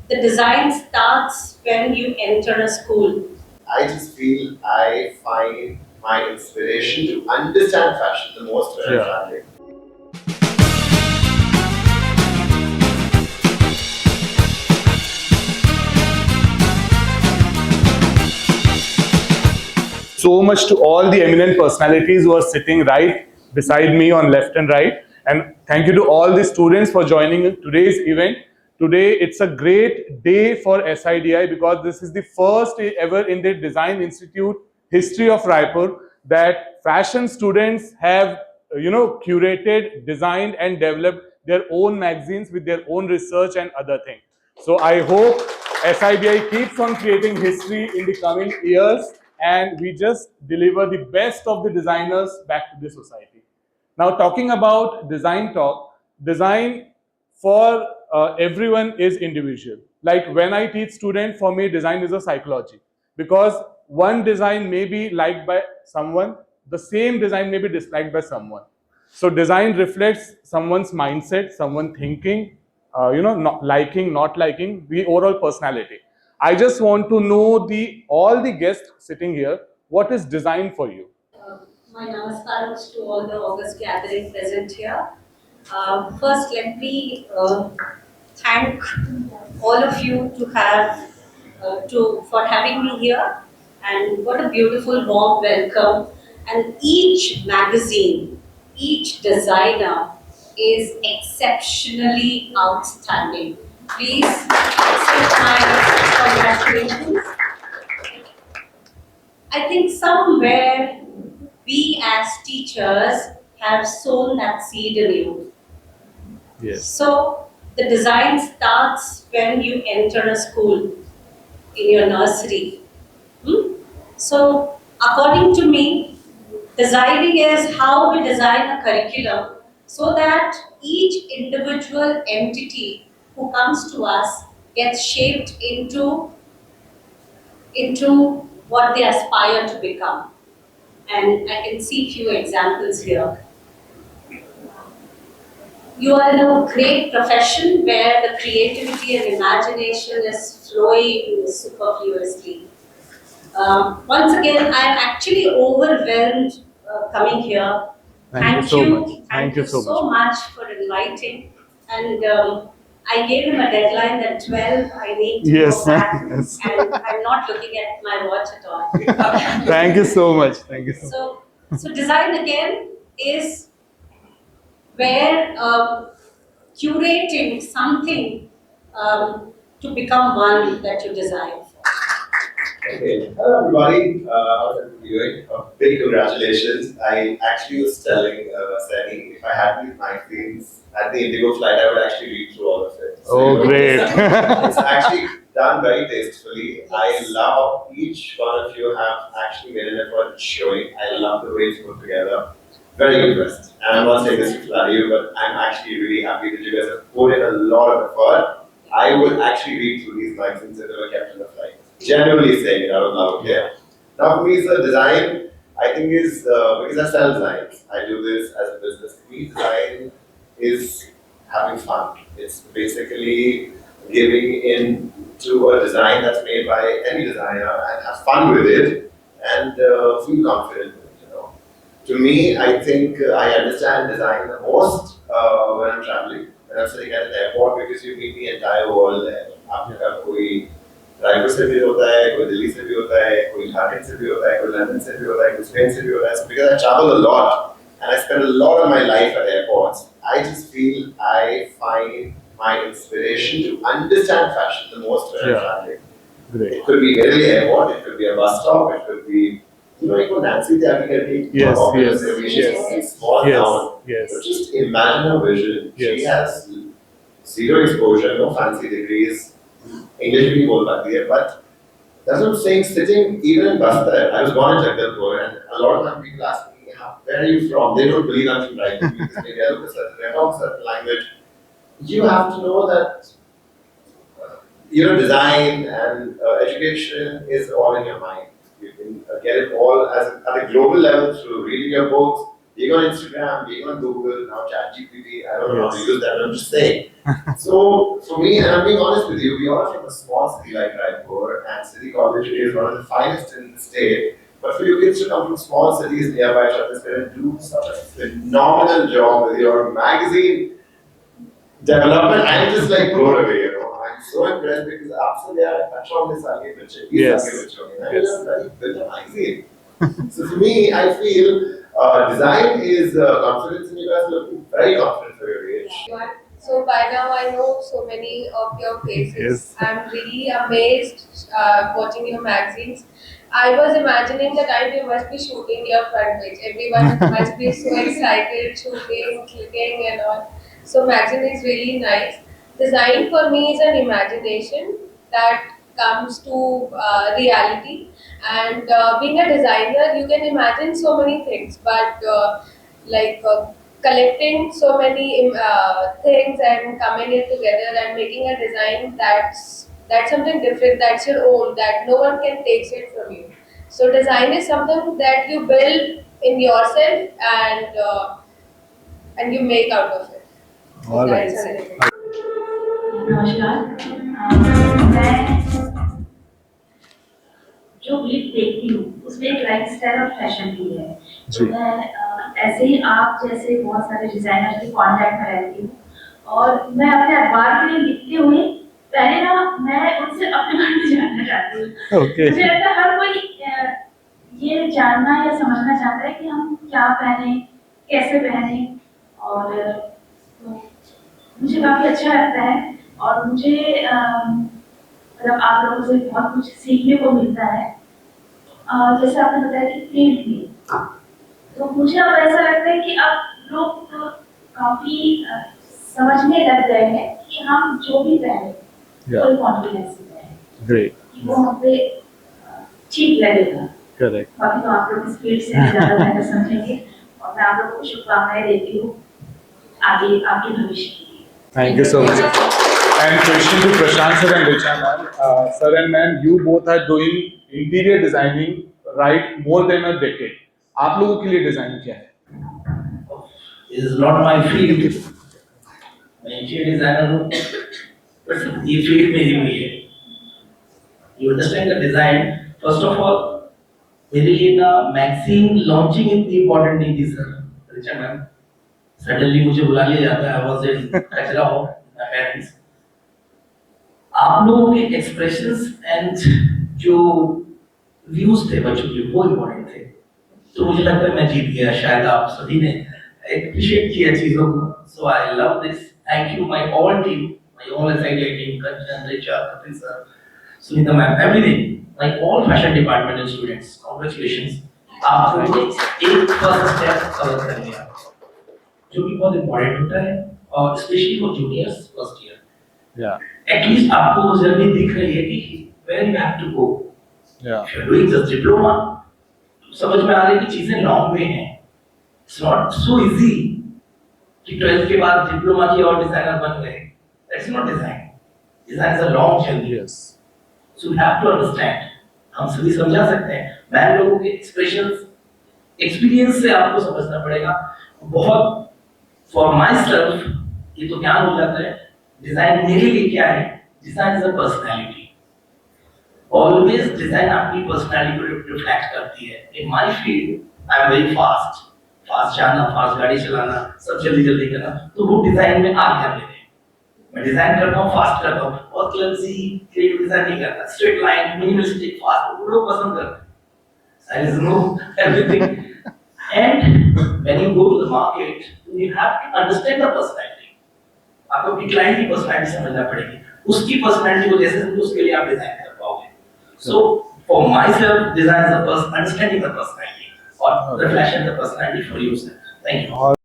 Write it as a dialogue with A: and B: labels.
A: The design starts when you enter a school.
B: I just feel I find my inspiration to understand fashion the most when I'm traveling.
C: So much to all the eminent personalities who are sitting right beside me on left and right. And thank you to all the students for joining today's event. Today, it's a great day for SIDI because this is the first ever in the Design Institute history of Raipur that fashion students have, curated, designed, and developed their own magazines with their own research and other things. So I hope SIBI keeps on creating history in the coming years and we just deliver the best of the designers back to the society. Now, talking about design talk, design for everyone is individual. Like when I teach students, for me, design is a psychology because one design may be liked by someone, the same design may be disliked by someone. So design reflects someone's mindset, someone thinking, not liking, not liking, the overall personality. I just want to know all the guests sitting here, what is design for you?
A: My namaskaras to all the August gathering present here. First, let me thank all of you to have for having me here, and what a beautiful warm welcome. And each magazine, each designer is exceptionally outstanding. Please accept my congratulations. I think somewhere we as teachers have sown that seed in you.
C: Yes.
A: So the design starts when you enter a school in your nursery. So according to me, designing is how we design a curriculum so that each individual entity who comes to us gets shaped into what they aspire to become. And I can see few examples here. You are in a great profession where the creativity and imagination is flowing superfluously. Once again, I'm actually overwhelmed coming here.
C: Thank you so much.
A: Thank you so much for inviting. And I gave him a deadline that 12 I need to
C: Yes,
A: go back.
C: yes.
A: And I'm not looking at my watch at all.
C: Thank you so much. Thank you so much.
A: So design again is where curating something to become one that you desire for.
B: Okay, hello everybody. How's everybody doing? Big congratulations. I actually was telling Sani if I had these magazines at the Indigo flight, I would actually read through all of it. So,
C: Oh, great.
B: It's actually done very tastefully. I love each one of you have actually made an effort in showing. I love the way it's put together. Very impressed. And I'm not saying this to flatter you, but I'm actually really happy that you guys have put in a lot of effort. I would actually read through these magazines if they were kept in the flight. Genuinely saying it out loud here. Now, for me, the design, I think, is because I sell designs. I do this as a business. For me, design is having fun. It's basically giving in to a design that's made by any designer and have fun with it and feel confident with it. To me, I think I understand design the most when I'm traveling. When I'm sitting at an airport, because you meet the entire world there. आपका कोई रायपुर से भी होता है, कोई दिल्ली से भी होता है, कोई झारखंड से भी होता है, कोई लंदन से भी होता है, कोई स्पेन से भी होता है. So because I travel a lot and I spend a lot of my life at airports, I just feel I find my inspiration to understand fashion the most when I'm traveling.
C: Great.
B: It could be Delhi airport, it could be a bus stop, it could be Nancy Tyagi.
C: Yes.
B: Small town.
C: Yes.
B: But just imagine her vision.
C: Yes.
B: She has zero exposure, no fancy degrees. English भी बोल पाती है, but that's what I'm saying. Sitting even in Bastar, I was born in Jagdalpur, and a lot of time people ask me, where are you from? They don't believe I'm from Raipur because maybe I look a certain way, I talk a certain language. You have to know that design and education is all in your mind. You can get it all at a global level through reading your books, being on Instagram, being on Google, now ChatGPT, I don't know how to
C: Yes.
B: use that, I'm just saying. So for me, and I'm being honest with you, we are from a small city like Raipur, and City College is one of the finest in the state. But for you kids to come from small cities nearby Chhattisgarh and do such a phenomenal job with your magazine development, I'm just like blown away, you know. I'm so impressed because आपसे यार अच्छा होने साल के बच्चे, 20
C: Yes.
B: साल के बच्चे होंगे ना,
C: Yes.
B: it's very good magazine. So for me, I feel design is confidence, and you guys look very confident for your age.
D: So by now I know so many of your faces.
C: Yes.
D: I'm really amazed watching your magazines. I was imagining the time you must be shooting your front page. Everyone must be so excited, shooting, clicking and all. So magazine is really nice. Design for me is an imagination that comes to reality. And being a designer, you can imagine so many things, but like collecting so many things and coming it together and making a design that's something different, that's your own, that no one can take it from you. So design is something that you build in yourself and you make out of it. So
C: All right.
D: that's something.
E: नमस्कार। मैं जो clip देखती हूँ उसमें एक life style और fashion भी है। तो
C: जी।
E: मैं ऐसे ही आप जैसे बहुत सारे डिजाइनर के कांटेक्ट में रहती हूँ और मैं अपने अखबार के लिए लिखते हुए पहले ना मैं उनसे अपने बारे में जानना चाहती हूँ।
C: Okay.
E: मुझे लगता है हर कोई ये जानना या समझना चाहता है कि हम क्या पहने, कैसे पहने, और तो मुझे काफी अच्छा लगता है और मुझे मतलब आप लोगों से बहुत कुछ सीखने को मिलता है। जैसे आपने बताया कि प्रिंट में, तो मुझे अब ऐसा लगता है कि अब लोग काफी समझने लग गए हैं कि हम जो भी पहने कोई कॉन्फिडेंस से पहने,
C: Great.
E: कि वो हम पे ठीक लगेगा।
C: Correct.
E: बाकी तो आप लोग इस फील्ड से ज़्यादा बेहतर समझेंगे और मैं आप लोगों को शुभकामनाएं देती हूँ आगे आपके भविष्य के लिए।
C: Thank you so much. And question to Prashant sir and Richa ma'am. Sir and ma'am, you both are doing interior designing right more than a decade. आप लोगों के लिए डिजाइन क्या है?
F: is not my field. मैं interior designer हूँ, but ये field मेरी हुई है। You understand the design? First of all, मेरे लिए ना मैगजीन लॉन्चिंग इतनी इम्पोर्टेंट नहीं थी सर। रिचा मैम, सडनली मुझे बुला लिया जाता है, I was in कचरा हो, my parents। आप लोगों के एक्सप्रेशंस एंड जो व्यूज थे बच्चों के वो इम्पोर्टेंट थे। तो मुझे लगता है मैं जीत गया, शायद आप सभी ने appreciate किया चीजों को। So I love this. Thank you my all team, my all SIDI team, Kanchan, Richa, Kapil sir, Sunita ma'am, everything, like all fashion department and students. Congratulations. आप लोगों ने एक फर्स्ट स्टेप कवर कर लिया, जो कि बहुत इम्पोर्टेंट होता है और specially for juniors first year.
C: Yeah.
F: At least आपको वो जर्नी दिख रही है कि where you have to go.
C: Yeah.
F: If you're doing just diploma, समझ में आ रही है कि चीजें लॉन्ग में हैं। It's not so easy कि 12th के बाद डिप्लोमा किया और डिजाइनर बन गए। That's not design. Design is a long journey.
C: Yes.
F: So you have to understand. हम सभी समझा सकते हैं। मैम लोगों के एक्सप्रेशंस, एक्सपीरियंस से आपको समझना पड़ेगा। बहुत for myself ये तो ज्ञान हो जाता है। डिजाइन मेरे लिए क्या है? Design is a personality. Always design अपनी पर्सनैलिटी को रिफ्लेक्ट करती है। In my field I am very fast, fast जाना, फास्ट गाड़ी चलाना, सब जल्दी जल्दी करना, तो वो डिजाइन में आ गया मेरे। मैं डिजाइन करता हूँ, फास्ट करता हूँ, बहुत क्लमसी क्रिएटिव डिजाइन नहीं करता, स्ट्रेट लाइन, मिनिमलिस्टिक, फास्ट, वो लोग पसंद करते हैं। I know everything and when you go to the market you have to understand the personality. आपको अपनी क्लाइंट की पर्सनैलिटी समझना पड़ेगी, उसकी पर्सनैलिटी को जैसे समझो उसके लिए आप डिजाइन कर पाओगे। So for myself design is the person understanding the personality और reflection the personality for yourself. Thank you.